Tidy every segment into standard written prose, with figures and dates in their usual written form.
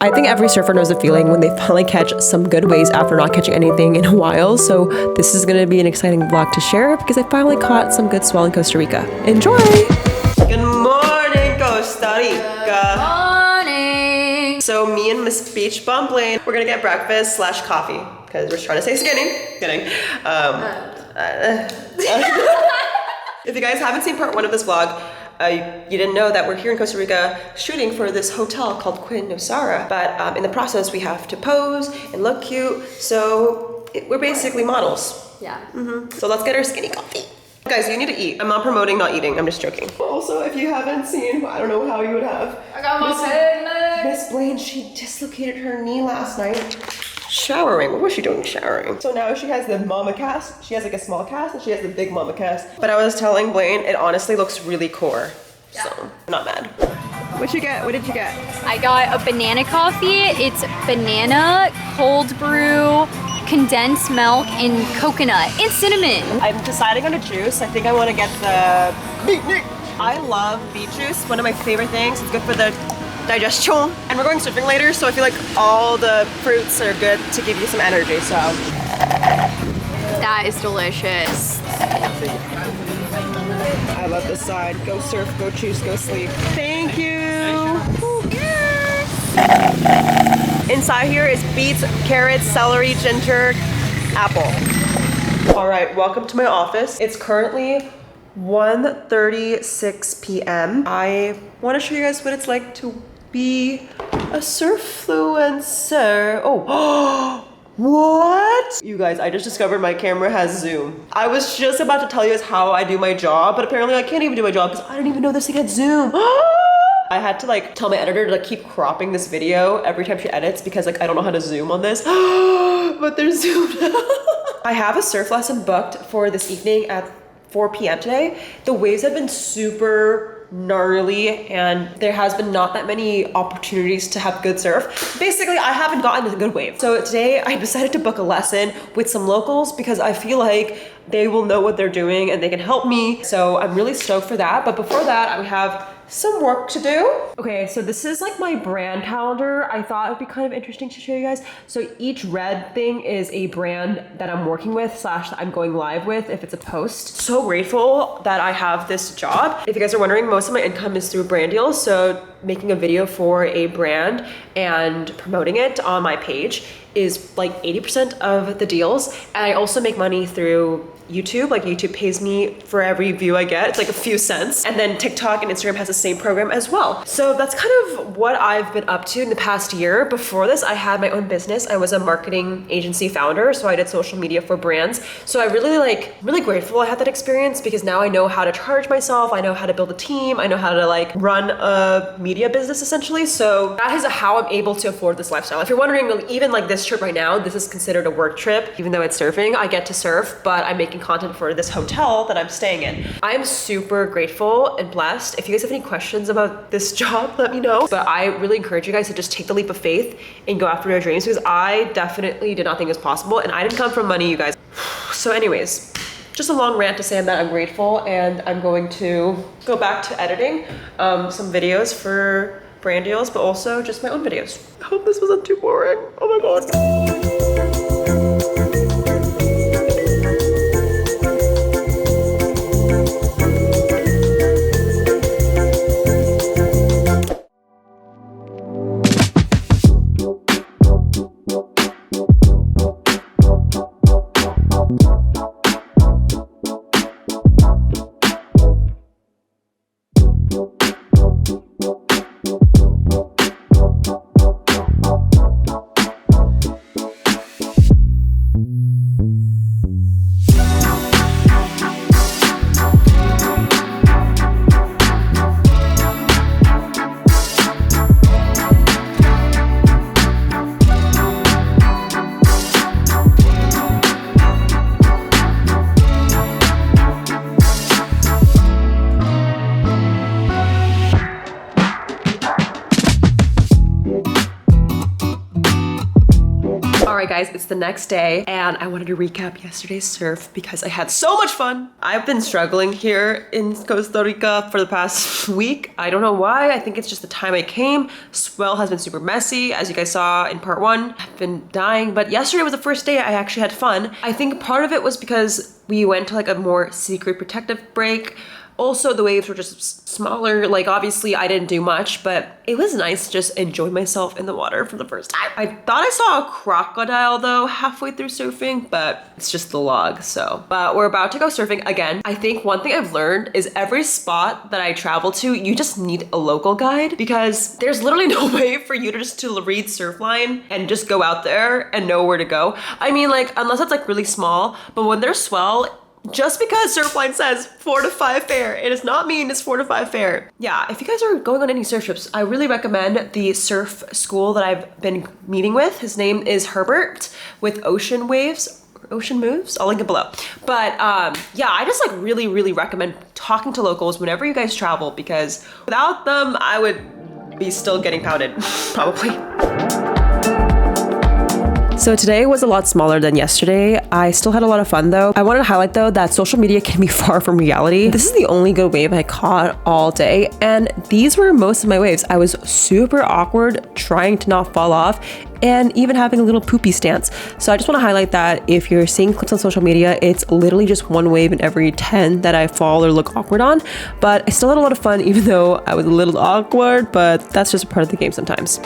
I think every surfer knows the feeling when they finally catch some good waves after not catching anything in a while. So this is going to be an exciting vlog to share because I finally caught some good swell in Costa Rica. Enjoy! Good morning, Costa Rica. Good morning. So me and Miss Beach Bum Blaine, we're gonna get breakfast / coffee because we're trying to stay skinny. Kidding. If you guys haven't seen part 1 of this vlog, you didn't know that we're here in Costa Rica shooting for this hotel called Quinn Nosara, but in the process we have to pose and look cute, so we're basically models. Yeah. So let's get our skinny coffee. Guys, you need to eat. I'm not promoting not eating, I'm just joking. Also, if you haven't seen, I don't know how you would have. I got my pen. Miss Blaine, she dislocated her knee last night. Showering. What was she doing showering? So now she has the mama cast. She has like a small cast and she has the big mama cast. But I was telling Blaine, it honestly looks really core. Yeah. So I'm not mad. What'd you get? What did you get? I got a banana coffee. It's banana, cold brew, condensed milk, and coconut, and cinnamon. I'm deciding on a juice. I think I want to get the beet. I love beet juice. One of my favorite things. It's good for the digestion. And we're going surfing later, so I feel like all the fruits are good to give you some energy, so. That is delicious. I love this side. Go surf, go choose, go sleep. Thank you. Inside here is beets, carrots, celery, ginger, apple. All right, welcome to my office. It's currently 1:36 p.m. I want to show you guys what it's like to be a surfluencer. Oh, what? You guys, I just discovered my camera has zoom. I was just about to tell you guys how I do my job, but apparently I can't even do my job because I don't even know this thing had zoom. I had to like tell my editor to like keep cropping this video every time she edits because like I don't know how to zoom on this. But there's zoom. I have a surf lesson booked for this evening at 4 p.m. today. The waves have been super gnarly and there has been not that many opportunities to have good surf. Basically, I haven't gotten a good wave. So today I decided to book a lesson with some locals because I feel like they will know what they're doing and they can help me. So I'm really stoked for that. But before that, I have some work to do. Okay, so this is like my brand calendar. I thought it would be kind of interesting to show you guys. So each red thing is a brand that I'm working with / I'm going live with if it's a post. So grateful that I have this job. If you guys are wondering, most of my income is through brand deals. So making a video for a brand and promoting it on my page is like 80% of the deals. And I also make money through YouTube. Like YouTube pays me for every view I get. It's like a few cents. And then TikTok and Instagram has the same program as well. So that's kind of what I've been up to in the past year. Before this, I had my own business. I was a marketing agency founder. So I did social media for brands. So I really grateful I had that experience because now I know how to charge myself. I know how to build a team. I know how to like run a media business essentially. So that is how I'm able to afford this lifestyle. If you're wondering, even like this trip right now, this is considered a work trip. Even though it's surfing, I get to surf, but I'm making content for this hotel that I'm staying in. I'm super grateful and blessed. If you guys have any questions about this job, let me know. But I really encourage you guys to just take the leap of faith and go after your dreams because I definitely did not think it was possible and I didn't come from money, you guys. So anyways, just a long rant to say that I'm grateful and I'm going to go back to editing some videos for brand deals, but also just my own videos. I hope this wasn't too boring. Oh my God. Alright guys, it's the next day and I wanted to recap yesterday's surf because I had so much fun. I've been struggling here in Costa Rica for the past week. I don't know why. I think it's just the time I came. Swell has been super messy, as you guys saw in part 1. I've been dying, but yesterday was the first day I actually had fun. I think part of it was because we went to like a more secret protective break. Also, the waves were just smaller. Like, obviously, I didn't do much, but it was nice to just enjoy myself in the water for the first time. I thought I saw a crocodile, though, halfway through surfing, but it's just the log, so. But we're about to go surfing again. I think one thing I've learned is every spot that I travel to, you just need a local guide because there's literally no way for you to just to read Surfline and just go out there and know where to go. I mean, like, unless it's like really small, but when there's swell, just because Surfline says 4 to 5 fair, it does not mean it's 4 to 5 fair. Yeah, if you guys are going on any surf trips, I really recommend the surf school that I've been meeting with. His name is Herbert with Ocean Moves. I'll link it below. But yeah, I just like really recommend talking to locals whenever you guys travel because without them, I would be still getting pounded, probably. So today was a lot smaller than yesterday. I still had a lot of fun though. I wanted to highlight though that social media can be far from reality. This is the only good wave I caught all day and these were most of my waves. I was super awkward trying to not fall off and even having a little poopy stance. So I just want to highlight that if you're seeing clips on social media, it's literally just one wave in every 10 that I fall or look awkward on. But I still had a lot of fun even though I was a little awkward, but that's just a part of the game sometimes.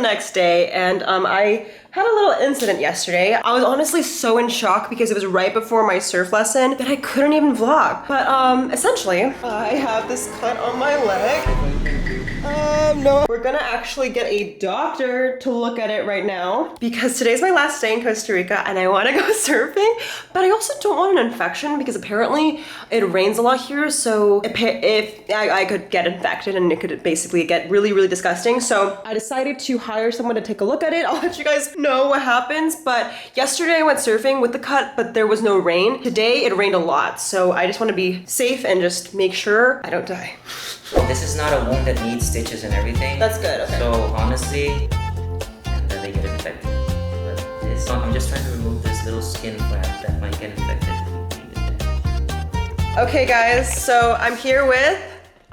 Next day and I had a little incident yesterday. I was honestly so in shock because it was right before my surf lesson that I couldn't even vlog. But essentially, I have this cut on my leg. No, we're gonna actually get a doctor to look at it right now because today's my last day in Costa Rica and I want to go surfing, but I also don't want an infection because apparently it rains a lot here, so if I could get infected and it could basically get really disgusting. So I decided to hire someone to take a look at it. I'll let you guys know what happens, but yesterday I went surfing with the cut, but there was no rain. Today it rained a lot, so I just want to be safe and just make sure I don't die. This is not a wound that needs stitches and everything. That's good, okay. So honestly, and then they get infected. But this, I'm just trying to remove this little skin flap that might get infected. Okay guys, so I'm here with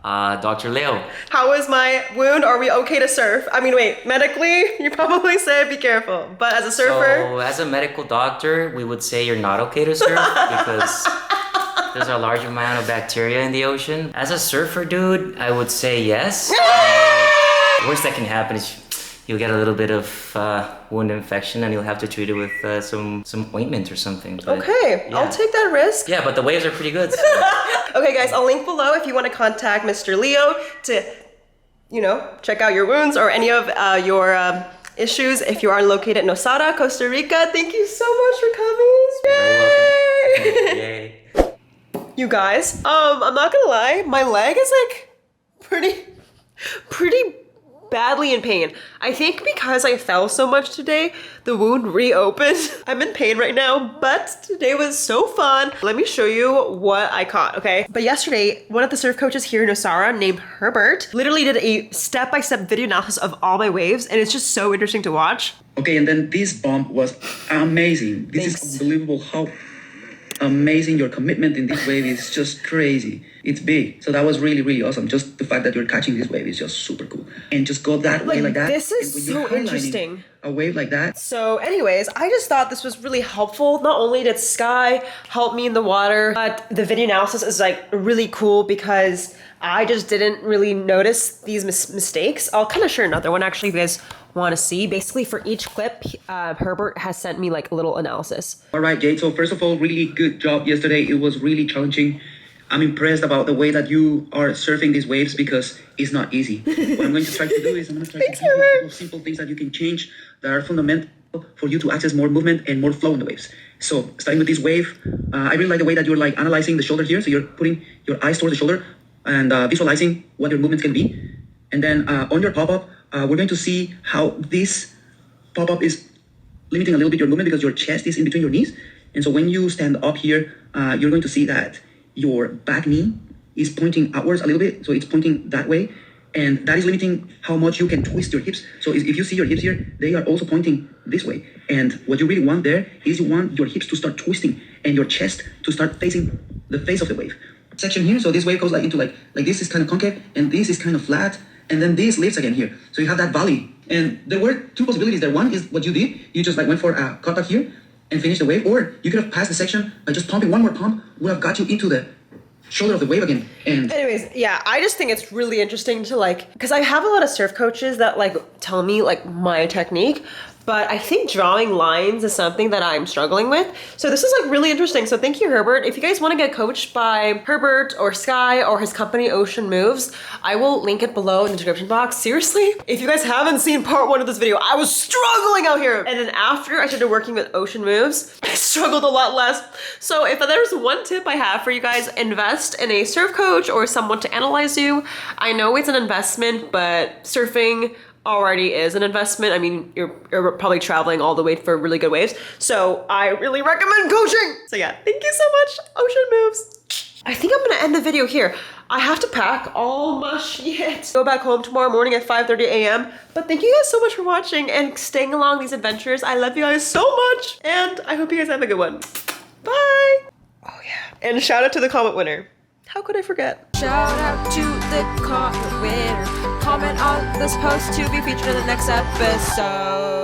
Dr. Leo. How is my wound? Are we okay to surf? I mean, wait, medically, you probably say be careful, but as a surfer? So as a medical doctor, we would say you're not okay to surf because there's a large amount of bacteria in the ocean. As a surfer dude, I would say yes. Worst that can happen is you'll get a little bit of wound infection and you'll have to treat it with some ointment or something. But, okay, yeah. I'll take that risk. Yeah, but the waves are pretty good. So. Okay guys, I'll link below if you want to contact Mr. Leo to, you know, check out your wounds or any of your issues if you are located in Nosara, Costa Rica. Thank you so much for coming. Yay! Yay. You guys, I'm not gonna lie, my leg is like pretty badly in pain. I think because I fell so much today, the wound reopened. I'm in pain right now, but today was so fun. Let me show you what I caught, okay? But yesterday, one of the surf coaches here in Nosara named Herbert literally did a step-by-step video analysis of all my waves, and it's just so interesting to watch. Okay, and then this bump was amazing. This Thanks. is unbelievable how amazing. Your commitment in this wave is just crazy. It's big. So that was really awesome. Just the fact that you're catching this wave is just super cool. And just go that way like that. This is and when you're so highlighting interesting. A wave like that. So anyways, I just thought this was really helpful. Not only did Sky help me in the water, but the video analysis is like really cool because I just didn't really notice these mistakes. I'll kind of share another one actually if you guys want to see. Basically for each clip, Herbert has sent me like a little analysis. All right, Jade. So first of all, really good job yesterday. It was really challenging. I'm impressed about the way that you are surfing these waves because it's not easy. What I'm going to try to do is I'm going to try to give you simple things that you can change that are fundamental for you to access more movement and more flow in the waves. So starting with this wave, I really like the way that you're like analyzing the shoulder here. So you're putting your eyes towards the shoulder and visualizing what your movements can be. And then on your pop-up, we're going to see how this pop-up is limiting a little bit your movement because your chest is in between your knees. And so when you stand up here, you're going to see that your back knee is pointing outwards a little bit. So it's pointing that way. And that is limiting how much you can twist your hips. So if you see your hips here, they are also pointing this way. And what you really want there is you want your hips to start twisting and your chest to start facing the face of the wave. Section here, so this wave goes like into like this is kind of concave and this is kind of flat. And then this lifts again here. So you have that valley. And there were two possibilities there. One is what you did. You just like went for a contact here and finished the wave. Or you could have passed the section by just pumping one more pump would have got you into the shoulder of the wave again. And anyways, yeah, I just think it's really interesting to like, because I have a lot of surf coaches that like tell me like my technique, but I think drawing lines is something that I'm struggling with. So this is like really interesting. So thank you, Herbert. If you guys want to get coached by Herbert or Sky or his company Ocean Moves, I will link it below in the description box. Seriously, if you guys haven't seen part 1 of this video, I was struggling out here. And then after I started working with Ocean Moves, I struggled a lot less. So if there's one tip I have for you guys, invest in a surf coach or someone to analyze you. I know it's an investment, but surfing already is an investment. I mean, you're probably traveling all the way for really good waves. So I really recommend coaching. So yeah, thank you so much, Ocean Moves. I think I'm gonna end the video here. I have to pack all my shit. Go back home tomorrow morning at 5:30 a.m. But thank you guys so much for watching and staying along these adventures. I love you guys so much. And I hope you guys have a good one. Bye. Oh yeah. And shout out to the comment winner. How could I forget? Shout out to the comment winner. Comment on this post to be featured in the next episode.